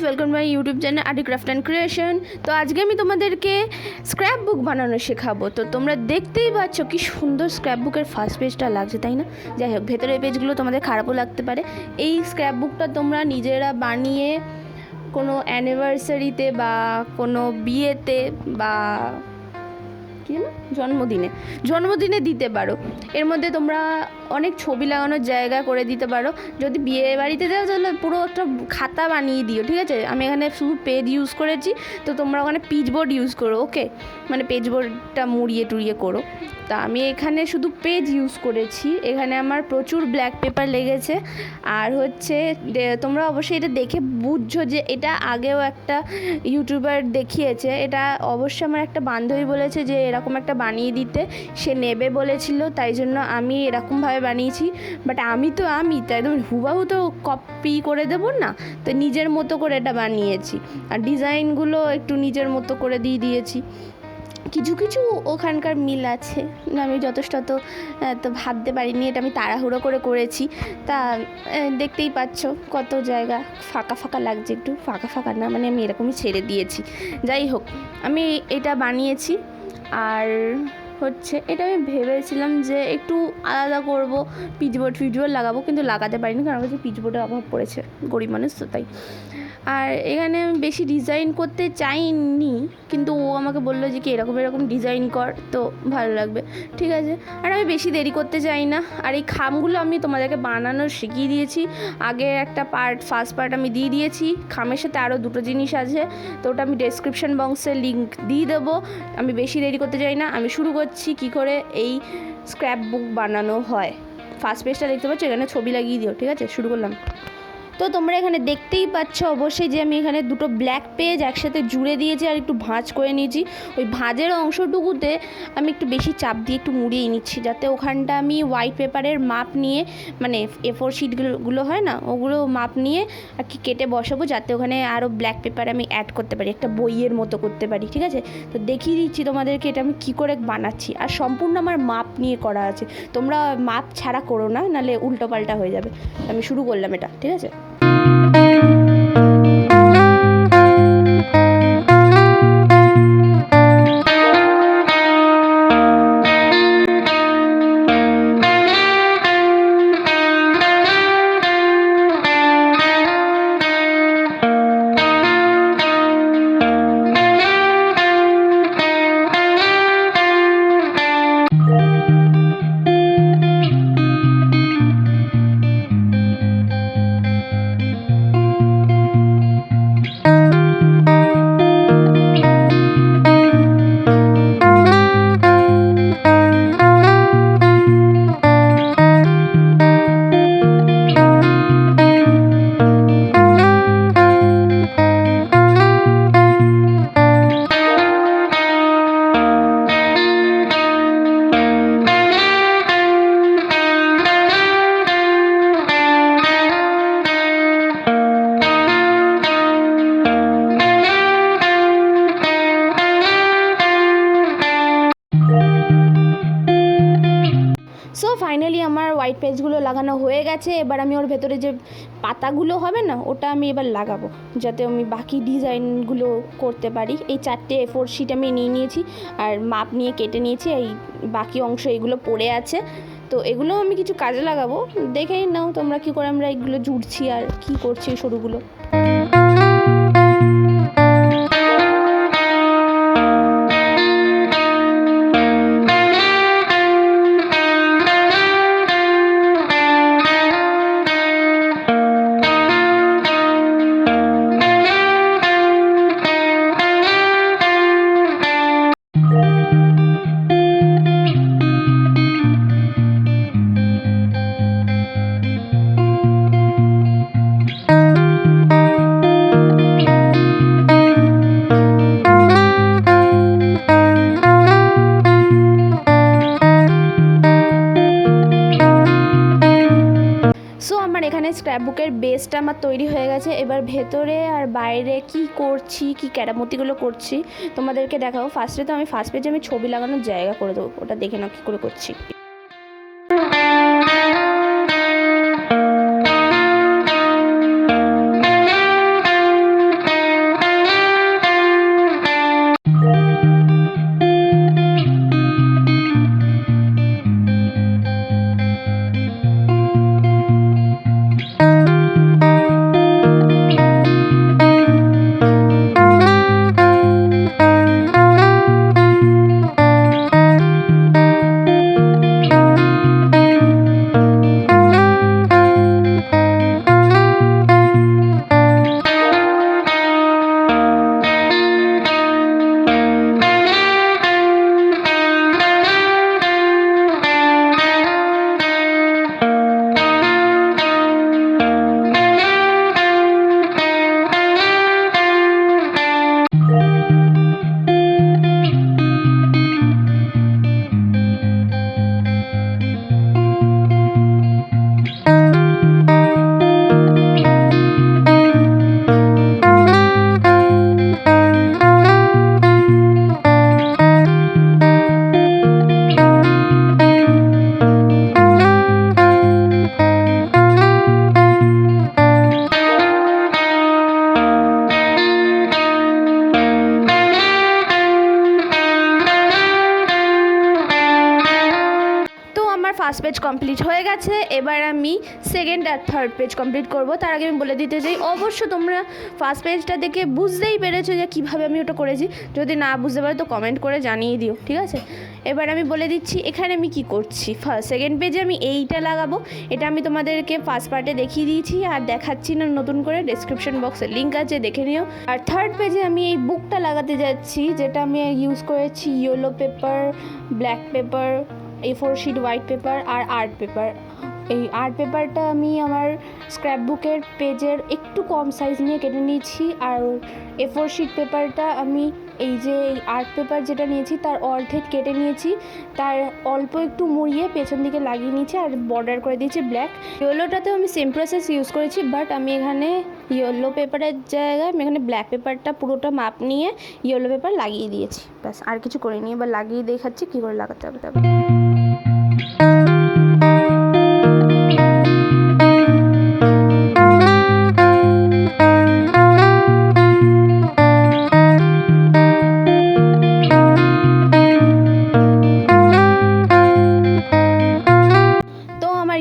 Welcome my YouTube channel art craft and creation. তো আজকে আমি তোমাদেরকে স্ক্র্যাপ বুক বানানো শেখাবো। তো তোমরা দেখতেই পাচ্ছ কি সুন্দর স্ক্র্যাপ বুকের ফার্স্ট পেজটা লাগছে, তাই না? যাই হোক, ভেতরের পেজগুলো তোমাদের খারাপও লাগতে পারে। এই স্ক্র্যাপ বুকটা তোমরা নিজেরা বানিয়ে কোনো অ্যানিভার্সারিতে বা কোনো বিয়েতে বা জন্মদিনে দিতে পারো। এর মধ্যে তোমরা অনেক ছবি লাগানোর জায়গা করে দিতে পারো। যদি বিয়ে বাড়িতে দাও তাহলে পুরো একটা খাতা বানিয়ে দিও, ঠিক আছে? আমি এখানে শুধু পেজ ইউজ করেছি, তো তোমরা ওখানে পিচবোর্ড ইউজ করো, ওকে? মানে পেজবোর্ডটা মুড়িয়ে টুড়িয়ে করো। তা আমি এখানে শুধু পেজ ইউজ করেছি। এখানে আমার প্রচুর ব্ল্যাক পেপার লেগেছে। আর হচ্ছে তোমরা অবশ্যই এটা দেখে বুঝছো যে এটা আগেও একটা ইউটিউবার দেখিয়েছে। এটা অবশ্যই আমার একটা বান্ধবী বলেছে যে এরকম একটা বানিয়ে দিতে, সে নেবে বলেছিল, তাই জন্য আমি এরকমভাবে বানিয়েছি। বাট আমি তাই একদম হুবাহু তো কপি করে দেবো না, তো নিজের মতো করে এটা বানিয়েছি। আর ডিজাইনগুলো একটু নিজের মতো করে দিয়েছি। কিছু কিছু ওখানকার মিল আছে, আমি যথেষ্ট তো ভাবতে পারিনি। এটা আমি তাড়াহুড়ো করে করেছি। তা দেখতেই পাচ্ছ কত জায়গা ফাঁকা ফাঁকা লাগছে, একটু ফাঁকা ফাঁকা না, মানে আমি এরকমই ছেড়ে দিয়েছি। যাই হোক, আমি এটা বানিয়েছি। আর হচ্ছে এটা আমি ভেবেছিলাম যে একটু আলাদা করব, পিচবোর্ড লাগাবো, কিন্তু লাগাতে পারিনি কারণ হচ্ছে পিচবোর্ডের অভাব পড়েছে, গরিব মানুষ তো তাই। আর এখানে আমি বেশি ডিজাইন করতে চাইনি, কিন্তু ও আমাকে বললো যে কি এরকম ডিজাইন কর, তো ভালো লাগবে, ঠিক আছে। আর আমি বেশি দেরি করতে চাই না। আর এই খামগুলো আমি তোমাদেরকে বানানো শিখিয়ে দিয়েছি। আগে একটা ফার্স্ট পার্ট আমি দিয়ে দিয়েছি। খামের সাথে আরও দুটো জিনিস আছে, তো ওটা আমি ডেসক্রিপশন বক্সে লিঙ্ক দিয়ে দেবো। আমি বেশি দেরি করতে চাই না, আমি শুরু করছি কি করে এই স্ক্র্যাপ বুক বানানো হয়। ফার্স্ট পেজটা দেখতে পাচ্ছ, এখানে ছবি লাগিয়ে দিও, ঠিক আছে? শুরু করলাম। তো তোমরা এখানে দেখতেই পাচ্ছ অবশ্যই যে আমি এখানে দুটো ব্ল্যাক পেজ একসাথে জুড়ে দিয়েছি আর একটু ভাঁজ করে নিয়েছি। ওই ভাঁজের অংশটুকুতে আমি একটু বেশি চাপ দিয়ে একটু মুড়িয়ে নিচ্ছি, যাতে ওখানটা আমি হোয়াইট পেপারের মাপ নিয়ে, মানে A4 শিটগুলো হয় না, ওগুলো মাপ নিয়ে আর কি কেটে বসাবো, যাতে ওখানে আরও ব্ল্যাক পেপার আমি অ্যাড করতে পারি, একটা বইয়ের মতো করতে পারি, ঠিক আছে? তো দেখিয়ে দিচ্ছি তোমাদেরকে এটা আমি কী করে বানাচ্ছি। আর সম্পূর্ণ আমার মাপ নিয়ে করা আছে, তোমরা মাপ ছাড়া করো না, নাহলে উল্টোপাল্টা হয়ে যাবে। আমি শুরু করলাম এটা, ঠিক আছে? সো ফাইনালি আমার হোয়াইট পেজগুলো লাগানো হয়ে গেছে। এবার আমি ওর ভেতরে যে পাতাগুলো হবে না, ওটা আমি এবার লাগাবো, যাতে আমি বাকি ডিজাইনগুলো করতে পারি। এই 4টে A4 শিট আমি নিয়ে নিয়েছি আর মাপ নিয়ে কেটে নিয়েছি। এই বাকি অংশ এগুলো পড়ে আছে, তো এগুলো আমি কিছু কাজে লাগাবো। দেখেই নাও তোমরা কী করে আমরা এগুলো জুড়ছি আর কী করছি সরুগুলো। এখানে স্ক্র্যাপ বুকের বেসটা আমার তৈরি হয়ে গেছে। এবার ভেতরে আর বাইরে কি করছি, কি কেরামতিগুলো করছি তোমাদেরকে দেখাবো। ফার্স্টে তো আমি ফার্স্ট পেজে আমি ছবি লাগানোর জায়গা করে দেবো, ওটা দেখে নাও কী করে করছি। ফার্স্ট পেজ কমপ্লিট হয়ে গেছে, এবার আমি সেকেন্ড আর থার্ড পেজ কমপ্লিট করব। তার আগে আমি বলে দিতে চাই, অবশ্য তোমরা ফার্স্ট পেজটা দেখে বুঝতেই পেরেছো যে কীভাবে আমি ওটা করেছি। যদি না বুঝতে পারো তো কমেন্ট করে জানিয়ে দিও, ঠিক আছে। এবার আমি বলে দিচ্ছি এখানে আমি কি করছি। সেকেন্ড পেজে আমি এইটা লাগাবো, এটা আমি তোমাদেরকে ফার্স্ট পার্টে দেখিয়ে দিয়েছি আর দেখাচ্ছি না নতুন করে, ডেসক্রিপশন বক্সে লিঙ্ক আছে, দেখে নিও। আর থার্ড পেজে আমি এই বুকটা লাগাতে যাচ্ছি, যেটা আমি ইউজ করেছি yellow paper, black paper, A4 sheet, white paper আর আর্ট পেপার। এই আর্ট পেপারটা আমি আমার স্ক্র্যাপ বুকের পেজের একটু কম সাইজ নিয়ে কেটে নিয়েছি, আর A4 শিট পেপারটা আমি এই যে আর্ট পেপার যেটা নিয়েছি তার অর্ধেক কেটে নিয়েছি, তার অল্প একটু মুড়িয়ে পেছন দিকে লাগিয়ে নিয়েছি আর বর্ডার করে দিয়েছি ব্ল্যাক। ইয়েলোটাতেও আমি সেম প্রসেস ইউজ করেছি, বাট আমি এখানে ইয়েলো পেপারের জায়গায় আমি এখানে ব্ল্যাক পেপারটা পুরোটা মাপ নিয়ে ইয়েলো পেপার লাগিয়ে দিয়েছি, ব্যাস আর কিছু করিনি। এবার লাগিয়ে দেখাচ্ছি কী করে লাগাতে হবে। তবে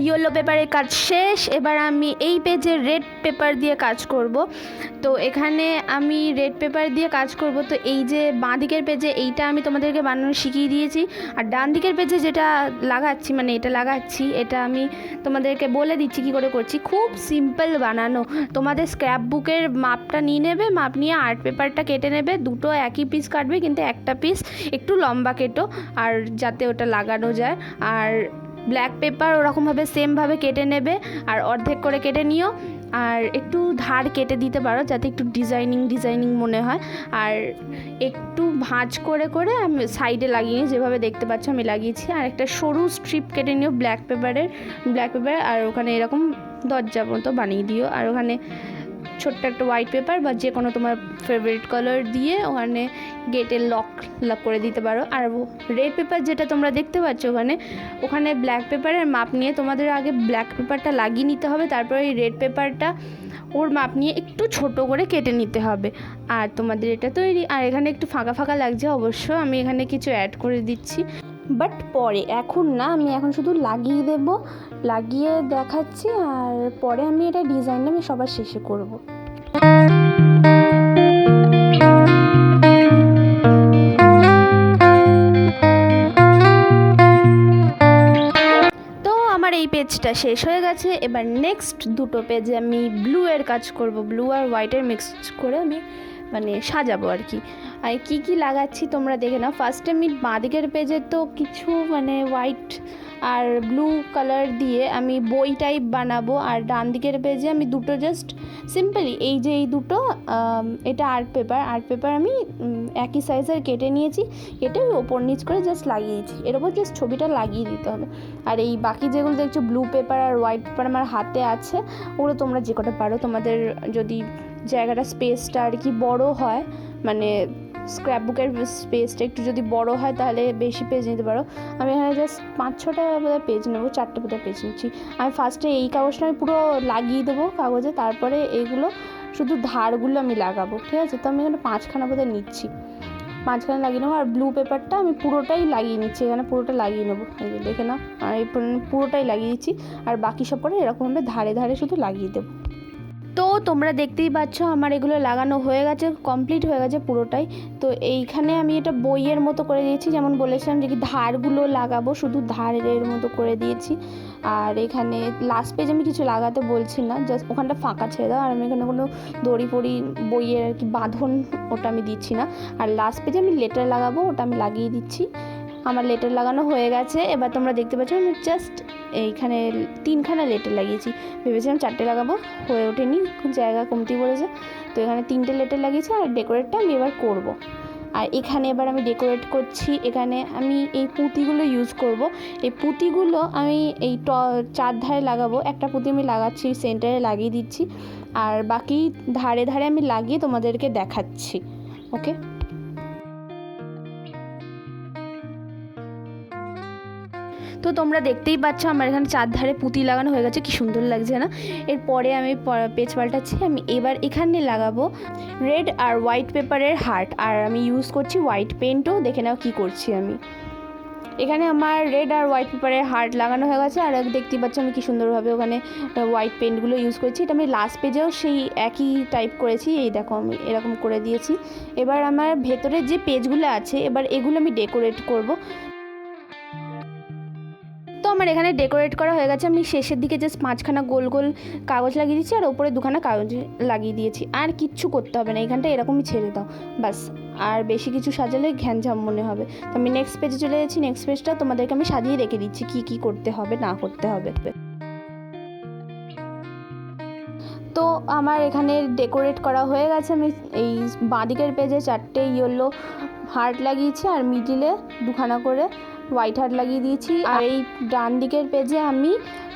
ইয়েলো পেপারের কাজ শেষ, এবার আমি এই পেজে রেড পেপার দিয়ে কাজ করব। তো এখানে আমি রেড পেপার দিয়ে কাজ করব। তো এই যে বাঁ দিকের পেজে এইটা আমি তোমাদেরকে বানানো শিখিয়ে দিয়েছি, আর ডান দিকের পেজে যেটা লাগাচ্ছি মানে এটা লাগাচ্ছি, এটা আমি তোমাদেরকে বলে দিচ্ছি কী করে করছি। খুব সিম্পল বানানো, তোমাদের স্ক্র্যাপ বুকের মাপটা নিয়ে নেবে, মাপ নিয়ে আর্ট পেপারটা কেটে নেবে, দুটো একই পিস কাটবে কিন্তু একটা পিস একটু লম্বা কেটো, আর যাতে ওটা লাগানো যায়। আর ব্ল্যাক পেপার ওরকমভাবে সেমভাবে কেটে নেবে আর অর্ধেক করে কেটে নিও, আর একটু ধার কেটে দিতে পারো যাতে একটু ডিজাইনিং মনে হয়। আর একটু ভাঁজ করে করে আমি সাইডে লাগিয়ে নিই, যেভাবে দেখতে পাচ্ছ আমি লাগিয়েছি। আর একটা সরু স্ট্রিপ কেটে নিও ব্ল্যাক পেপার, আর ওখানে এরকম দরজা মতো বানিয়ে দিও। আর ওখানে ছোট্ট একটা হোয়াইট পেপার বা যে কোনো তোমার ফেভারিট কালার দিয়ে ওখানে গেটের লক করে দিতে পারো। আর রেড পেপার যেটা তোমরা দেখতে পাচ্ছ ওখানে ব্ল্যাক পেপারের মাপ নিয়ে তোমাদের আগে ব্ল্যাক পেপারটা লাগিয়ে নিতে হবে, তারপরে এই রেড পেপারটা ওর মাপ নিয়ে একটু ছোট করে কেটে নিতে হবে, আর তোমাদের এটা তৈরি। আর এখানে একটু ফাঁকা ফাঁকা লাগছে, অবশ্য আমি এখানে কিছু অ্যাড করে দিচ্ছি, বাট পরে, এখন না, আমি এখন শুধু লাগিয়ে দেব, লাগিয়ে দেখাচ্ছি। আর পরে আমি এটা ডিজাইন আমি সবার শেষে করব। তো আমার এই পেজটা শেষ হয়ে গেছে, এবার নেক্সট দুটো পেজে আমি ব্লু এর কাজ করব, ব্লু আর হোয়াইটের মিক্স করে আমি মানে সাজাবো আর কি। আর কী কী লাগাচ্ছি তোমরা দেখে নাও। ফার্স্টে আমি বাঁ দিকের পেজে তো কিছু মানে হোয়াইট আর ব্লু কালার দিয়ে আমি বই টাইপ বানাবো, আর ডান দিকের পেজে আমি দুটো জাস্ট সিম্পলি এই যে এই দুটো এটা আর্ট পেপার আমি একই সাইজের কেটে নিয়েছি, কেটে ওপর নিচ করে জাস্ট লাগিয়েছি, এর ওপর জাস্ট ছবিটা লাগিয়ে দিতে হবে। আর এই বাকি যেগুলো দেখছো ব্লু পেপার আর হোয়াইট পেপার আমার হাতে আছে, ওগুলো তোমরা যে কটা পারো, তোমাদের যদি জায়গাটা স্পেসটা আর কি বড় হয়, মানে স্ক্র্যাপ বুকের স্পেসটা একটু যদি বড় হয় তাহলে বেশি পেজ নিতে পারো। আমি এখানে জাস্ট 5-6টা বোধহয় পেজ নেবো, 4টে বোধহয় পেজ নিচ্ছি। আমি ফার্স্টে এই কাগজটা আমি পুরো লাগিয়ে দেবো কাগজে, তারপরে এইগুলো শুধু ধারগুলো আমি লাগাবো, ঠিক আছে। তো আমি এখানে 5খানা বোধহয় নিচ্ছি, 5খানা লাগিয়ে নেবো। আর ব্লু পেপারটা আমি পুরোটাই লাগিয়ে নিচ্ছি, এখানে পুরোটা লাগিয়ে নেবো, এই যে দেখে নাও। আর এই পুরোটাই লাগিয়ে দিচ্ছি, আর বাকি সব পরে এরকমভাবে ধারে ধারে শুধু লাগিয়ে দেবো। তো তোমরা দেখতেই পাচ্ছ আমার এগুলো লাগানো হয়ে গেছে, কমপ্লিট হয়ে গেছে পুরোটাই। তো এইখানে আমি এটা বইয়ের মতো করে দিয়েছি, যেমন বলেছিলাম যে কি ধারগুলো লাগাবো, শুধু ধারের মতো করে দিয়েছি। আর এখানে লাস্ট পেজ আমি কিছু লাগাতে বলছি না, জাস্ট ওখানটা ফাঁকা ছেড়ে দাও। আর আমি এখানে কোনো দড়ি ফড়ি বইয়ের আর কি বাঁধন ওটা আমি দিচ্ছি না। আর লাস্ট পেজে আমি লেটার লাগাবো, ওটা আমি লাগিয়ে দিচ্ছি। আমার লেটার লাগানো হয়ে গেছে। এবার তোমরা দেখতে পাচ্ছ আমি জাস্ট এইখানে 3খানা লেটার লাগিয়েছি, ভেবেছিলাম 4টে লাগাবো, হয়ে ওঠেনি, জায়গা কমতি পড়েছে। তো এখানে 3টে লেটার লাগিয়েছি, আর ডেকোরেটটা আমি এবার করব। আর এখানে এবার আমি ডেকোরেট করছি, এখানে আমি এই পুঁতিগুলো ইউজ করব। এই পুঁতিগুলো আমি এই চারধারে লাগাবো, একটা পুঁতি আমি লাগাচ্ছি সেন্টারে লাগিয়ে দিচ্ছি, আর বাকি ধারে ধারে আমি লাগিয়ে তোমাদেরকে দেখাচ্ছি, ওকে। তো তোমরা দেখতেই পাচ্ছ আমার এখানে চারধারে পুঁতি লাগানো হয়ে গেছে, কি সুন্দর লাগছে না। এরপরে আমি পেজ পাল্টাচ্ছি, আমি এবার এখানে লাগাবো রেড আর হোয়াইট পেপারের হার্ট, আর আমি ইউজ করছি হোয়াইট পেন্টও, দেখে নাও কি করছি আমি। এখানে আমার রেড আর হোয়াইট পেপারে হার্ট লাগানো হয়ে গেছে। আর দেখতে পাচ্ছি আমি কি সুন্দরভাবে ওখানে হোয়াইট পেন্টগুলো ইউজ করেছি। এটা আমি লাস্ট পেজেও সেই একই টাইপ করেছি। এই দেখো আমি এরকম করে দিয়েছি। এবার আমার ভেতরের যে পেজগুলো আছে এবার এগুলো আমি ডেকোরেট করব। তো আমার এখানে ডেকোরেট করা হয়ে গেছে। আমি শেষের দিকে জাস্ট 5খানা গোল গোল কাগজ লাগিয়ে দিচ্ছি আর ওপরে 2খানা কাগজ লাগিয়ে দিয়েছি। আর কিচ্ছু করতে হবে না, এখানটা এরকমই ছেড়ে দাও বাস। আর বেশি কিছু সাজালে ঘ্যানঝাম মনে হবে। তো আমি নেক্সট পেজে চলে যাচ্ছি। নেক্সট পেজটা তোমাদেরকে আমি সাজিয়ে রেখে দিচ্ছি কি কি করতে হবে না করতে হবে। তো আমার এখানে ডেকোরেট করা হয়ে গেছে। আমি এই বাঁদিকের পেজে 4টে ইয়েলো হার্ট লাগিয়েছি আর মিডিলে 2খানা করে হোয়াইট হার্ট লাগিয়ে দিয়েছি। আর এই ডান দিকের পেজে আমি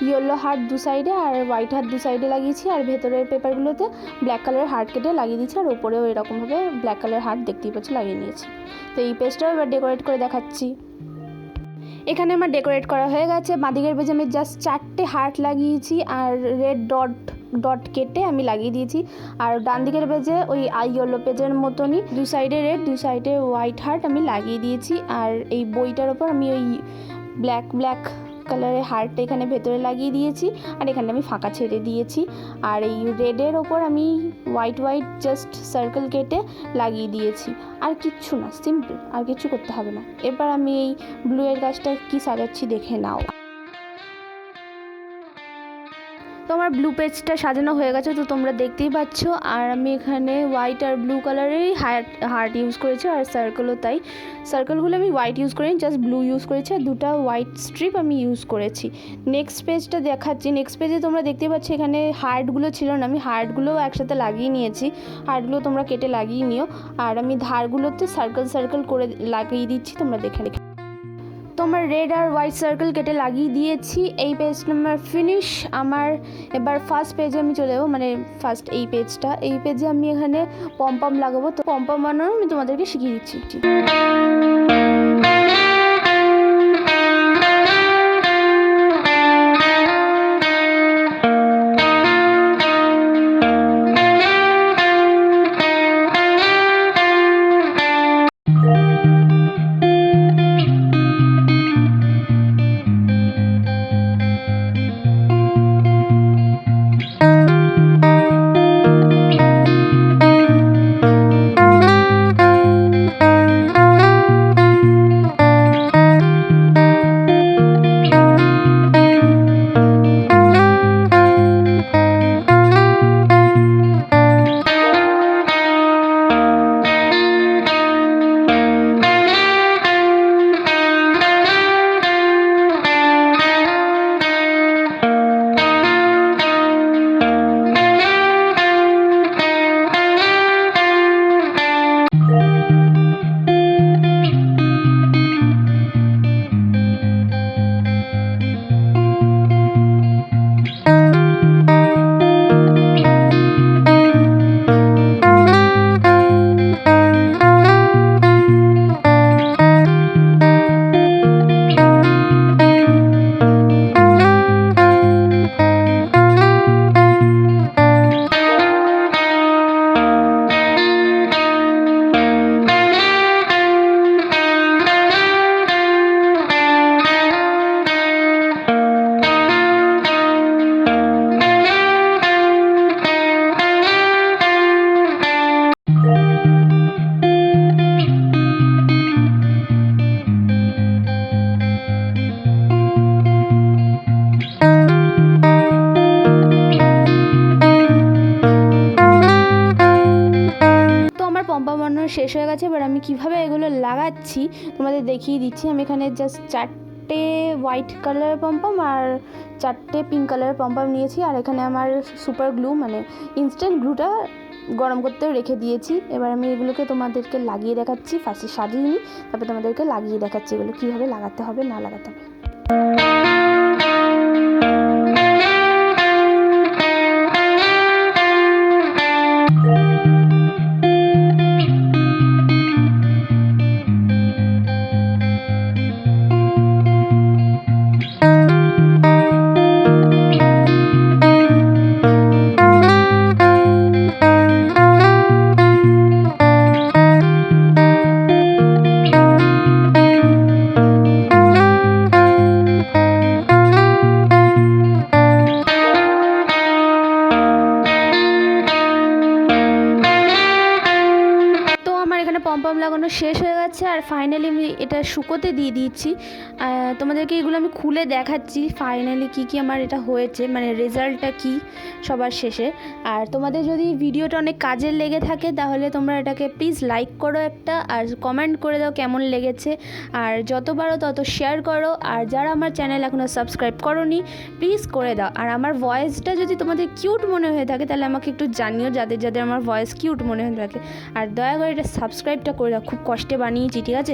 ইয়েলো হার্ট 2 সাইডে আর হোয়াইট হার্ট 2 সাইডে লাগিয়েছি। আর ভেতরের পেপারগুলোতে ব্ল্যাক কালারের হার্ট কেটে লাগিয়ে দিয়েছি। আর ওপরেও এরকমভাবে ব্ল্যাক কালারের হার্ট দেখতেই পাচ্ছি লাগিয়ে নিয়েছি। তো এই পেজটাও এবার ডেকোরেট করে দেখাচ্ছি। এখানে আমার ডেকোরেট করা হয়ে গেছে। বাঁদিকের পেজে আমি জাস্ট 4টে হার্ট লাগিয়েছি আর রেড ডট কেটে আমি লাগিয়ে দিয়েছি। আর ডান দিকের পেজে ওই ইয়েলো পেজের মতনই 2 সাইডে রেড 2 সাইডে হোয়াইট হার্ট আমি লাগিয়ে দিয়েছি। আর এই বইটার ওপর আমি ওই ব্ল্যাক কালারের হার্টটা এখানে ভেতরে লাগিয়ে দিয়েছি আর এখানে আমি ফাঁকা ছেড়ে দিয়েছি। আর এই রেডের ওপর আমি হোয়াইট জাস্ট সার্কেল কেটে লাগিয়ে দিয়েছি। আর কিচ্ছু না, সিম্পল, আর কিছু করতে হবে না। এবার আমি এই ব্লু এর গাছটা কি সাজাচ্ছি দেখে নাও। তো আমার ব্লু পেজটা সাজানো হয়ে গেছে, তো তোমরা দেখতেই পাচ্ছ। আর আমি এখানে হোয়াইট আর ব্লু কালারেরই হার্ট ইউজ করেছি আর সার্কেলও তাই। সার্কেলগুলো আমি হোয়াইট ইউজ করিনি, জাস্ট ব্লু ইউজ করেছি আর 2টা হোয়াইট স্ট্রিপ আমি ইউজ করেছি। নেক্সট পেজটা দেখাচ্ছি। নেক্সট পেজে তোমরা দেখতেই পাচ্ছ এখানে হার্টগুলো ছিল না, আমি হার্টগুলোও একসাথে লাগিয়ে নিয়েছি। হার্টগুলো তোমরা কেটে লাগিয়ে নিও। আর আমি ধারগুলোতে সার্কেল করে লাগিয়ে দিচ্ছি, তোমরা দেখে রেখে। তো আমার রেড আর হোয়াইট সার্কেল কেটে লাগিয়ে দিয়েছি। এই পেজ নাম্বার ফিনিশ আমার। এবার ফার্স্ট পেজে আমি চলে যাবো, মানে ফার্স্ট এই পেজে আমি এখানে পম লাগাবো। তো পম বানানো আমি তোমাদেরকে শিখিয়ে দিচ্ছি। শেষ হয়ে গেছে। এবার আমি কিভাবে এগুলো লাগাচ্ছি তোমাদের দেখিয়ে দিচ্ছি। আমি এখানে জাস্ট 4টে হোয়াইট কালারের পম্পম আর 4টে পিঙ্ক কালারের পম্পম নিয়েছি। আর এখানে আমার সুপার গ্লু মানে ইনস্ট্যান্ট গ্লুটা গরম করতেও রেখে দিয়েছি। এবার আমি এগুলোকে তোমাদেরকে লাগিয়ে দেখাচ্ছি। ফার্স্টে সাজিয়ে নিই, তারপরে তোমাদেরকে লাগিয়ে দেখাচ্ছি এগুলো কীভাবে লাগাতে হবে না লাগাতে হবে। পম লাগানো শেষ হয়ে গেছে আর ফাইনালি আমি এটা শুকোতে দিয়ে দিচ্ছি। তোমাদেরকে এগুলো আমি খুলে দেখাচ্ছি ফাইনালি কি আমার এটা হয়েছে, মানে রেজাল্টটা কি সবার শেষে। আর তোমাদের যদি ভিডিওটা অনেক কাজের লেগে থাকে তাহলে তোমরা এটাকে প্লিজ লাইক করো একটা, আর কমেন্ট করে দাও কেমন লেগেছে, আর যত পারো তত শেয়ার করো। আর যারা আমার চ্যানেল এখনও সাবস্ক্রাইব করোনি প্লিজ করে দাও। আর আমার ভয়েসটা যদি তোমাদের কিউট মনে হয়ে থাকে তাহলে আমাকে একটু জানিও, যাদের যাদের আমার ভয়েস কিউট মনে হয়ে থাকে। আর দয়া করে এটা সাবস্ক্রাইবটা করে দাও, খুব কষ্টে বানিয়েছি, ঠিক আছে।